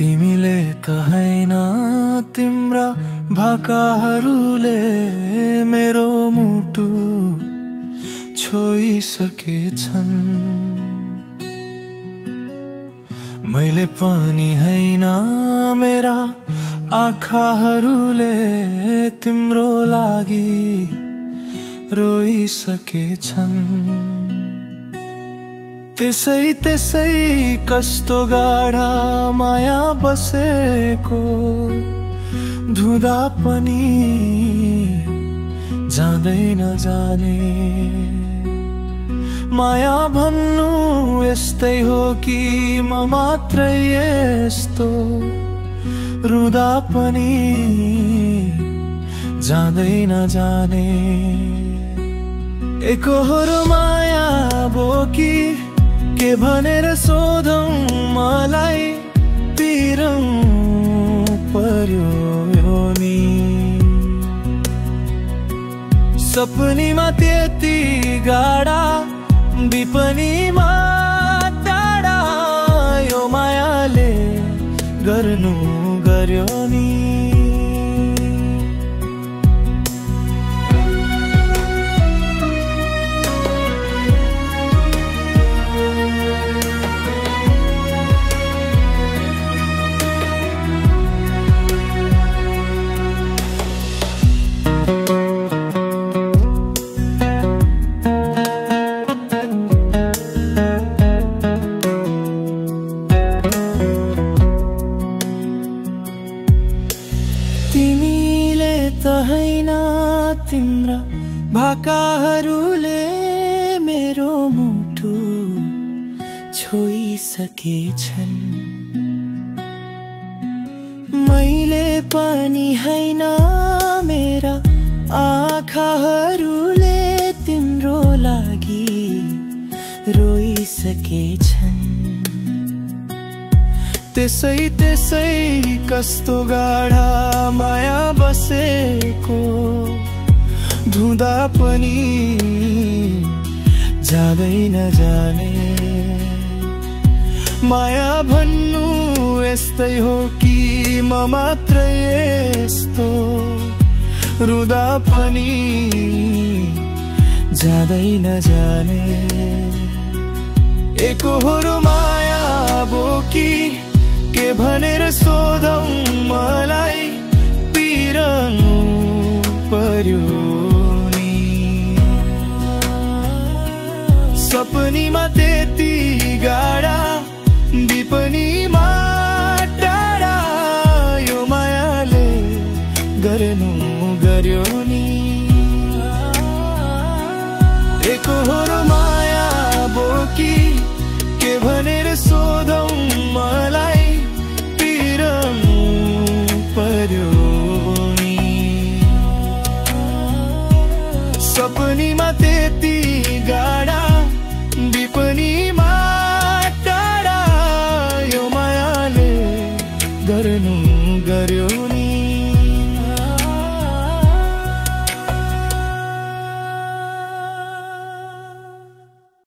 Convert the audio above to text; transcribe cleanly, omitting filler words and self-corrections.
तिमीले त हैन तिम्रा भाकाहरूले मेरो मुटु छोइसकेछन्। मैले पनि हैन मेरा आँखाहरूले तिम्रो लागि रोइसकेछन्। त्यसै कस्तो गाढा माया बसेको धुँदा पनि जाँदैन जाने। माया भन्नु यस्तै हो कि म मात्रै यस्तो रुँदा पनि जाँदैन जाने। एकहोरो माया बोकी के भनेर सोधौं मलाई पिरौं पर्यो नि। सपनीमा त्यति गाढा विपनीमा टाढा यो मायाले गर्नु गर्यो नि। तिमीले त हैन तिम्रा भाकाहरूले मेरो मुटु छोइसकेछन्। मैले पनि हैन मेरा आँखाहरूले तिम्रो लागि रोइसकेछन्। त्यसै कस्तो गाढा माया बसेको धुँदा पनि जाँदैन जाने। माया भन्नु यस्तै हो कि म मात्रै यस्तो रुँदा पनि जाँदैन जाने। एकहोरो माया बोकी के भनेर सोधौं मलाई पिरनु पर्यो नि। सपनीमा त्यति